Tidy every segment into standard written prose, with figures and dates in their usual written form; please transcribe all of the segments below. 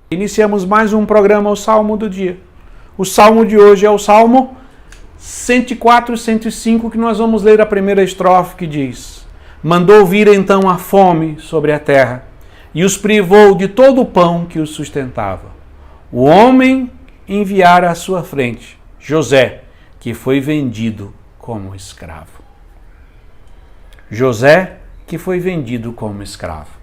Iniciamos mais um programa, o Salmo do Dia. O Salmo de hoje é o Salmo 104 e 105, que nós vamos ler a primeira estrofe, que diz: Mandou vir então a fome sobre a terra, e os privou de todo o pão que os sustentava. O homem enviara à sua frente José, que foi vendido como escravo. José, que foi vendido como escravo.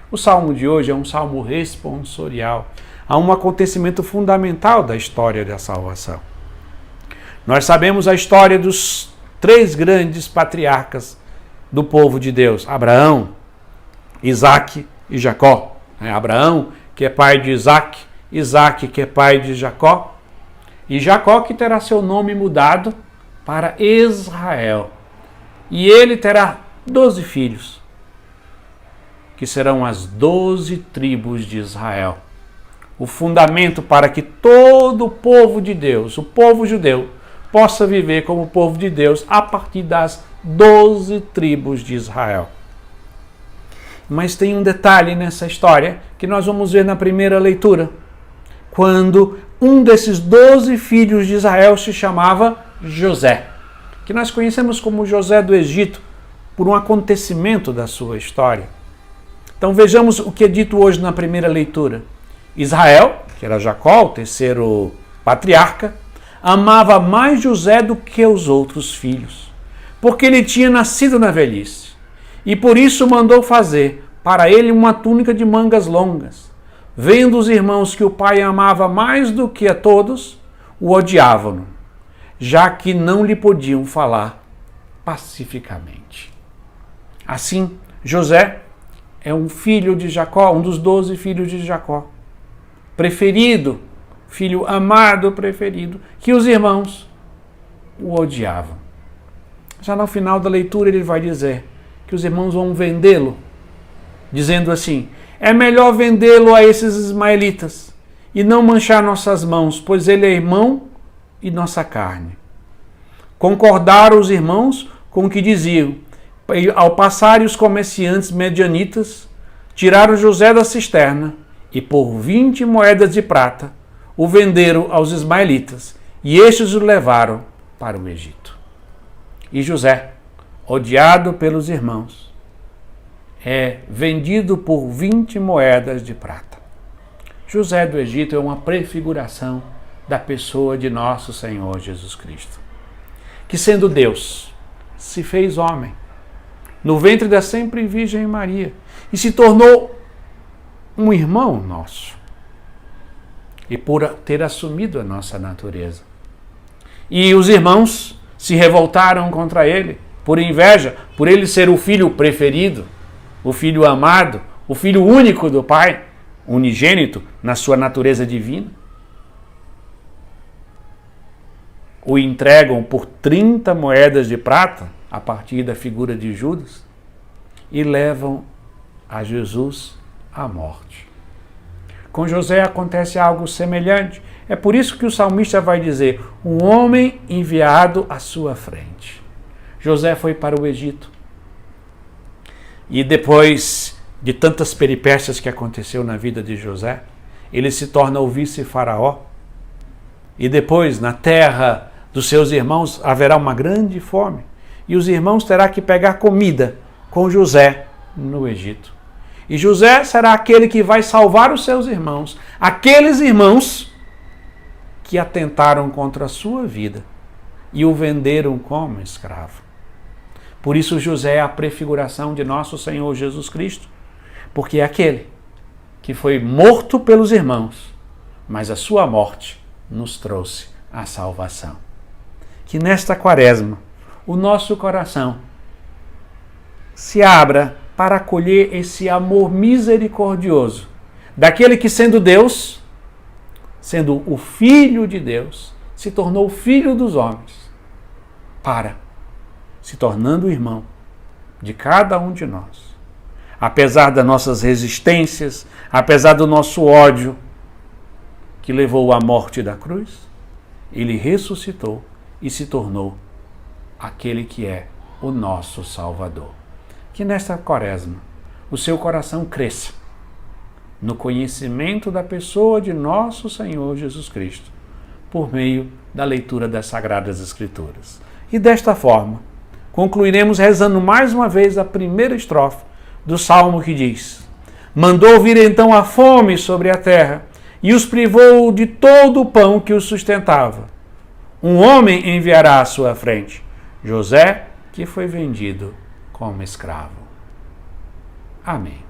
O salmo de hoje é um salmo responsorial a um acontecimento fundamental da história da salvação. Nós sabemos a história dos três grandes patriarcas do povo de Deus: Abraão, Isaque e Jacó. Abraão, que é pai de Isaque, Isaque, que é pai de Jacó, e Jacó, que terá seu nome mudado para Israel. E ele terá 12 filhos, que serão as 12 tribos de Israel. O fundamento para que todo o povo de Deus, o povo judeu, possa viver como povo de Deus a partir das 12 tribos de Israel. Mas tem um detalhe nessa história que nós vamos ver na primeira leitura, quando um desses 12 filhos de Israel se chamava José, que nós conhecemos como José do Egito, por um acontecimento da sua história. Então vejamos o que é dito hoje na primeira leitura. Israel, que era Jacó, o terceiro patriarca, amava mais José do que os outros filhos, porque ele tinha nascido na velhice, e por isso mandou fazer para ele uma túnica de mangas longas. Vendo os irmãos que o pai amava mais do que a todos, o odiavam, já que não lhe podiam falar pacificamente. Assim, José é um filho de Jacó, um dos 12 filhos de Jacó. Preferido, filho amado, preferido, que os irmãos o odiavam. Já no final da leitura ele vai dizer que os irmãos vão vendê-lo, dizendo assim: é melhor vendê-lo a esses ismaelitas e não manchar nossas mãos, pois ele é irmão e nossa carne. Concordaram os irmãos com o que diziam. Ao passarem os comerciantes medianitas, tiraram José da cisterna e por 20 moedas de prata o venderam aos ismaelitas, e estes o levaram para o Egito. E José, odiado pelos irmãos, é vendido por 20 moedas de prata. José do Egito é uma prefiguração da pessoa de nosso Senhor Jesus Cristo, que sendo Deus, se fez homem, no ventre da sempre Virgem Maria, e se tornou um irmão nosso, e por ter assumido a nossa natureza. E os irmãos se revoltaram contra ele, por inveja, por ele ser o filho preferido, o filho amado, o filho único do Pai, unigênito na sua natureza divina. O entregam por 30 moedas de prata, a partir da figura de Judas, e levam a Jesus à morte. Com José acontece algo semelhante. É por isso que o salmista vai dizer: um homem enviado à sua frente. José foi para o Egito. E depois de tantas peripécias que aconteceu na vida de José, ele se torna o vice-faraó. E depois, na terra dos seus irmãos, haverá uma grande fome. E os irmãos terão que pegar comida com José no Egito. E José será aquele que vai salvar os seus irmãos, aqueles irmãos que atentaram contra a sua vida e o venderam como escravo. Por isso José é a prefiguração de nosso Senhor Jesus Cristo, porque é aquele que foi morto pelos irmãos, mas a sua morte nos trouxe a salvação. Que nesta quaresma o nosso coração se abra para acolher esse amor misericordioso daquele que, sendo Deus, sendo o Filho de Deus, se tornou filho dos homens, para se tornando irmão de cada um de nós. Apesar das nossas resistências, apesar do nosso ódio, que levou à morte da cruz, ele ressuscitou e se tornou aquele que é o nosso Salvador. Que nesta quaresma o seu coração cresça no conhecimento da pessoa de nosso Senhor Jesus Cristo, por meio da leitura das Sagradas Escrituras. E desta forma, concluiremos rezando mais uma vez a primeira estrofe do Salmo que diz: Mandou vir então a fome sobre a terra e os privou de todo o pão que os sustentava. Um homem enviará à sua frente, José, que foi vendido como escravo. Amém.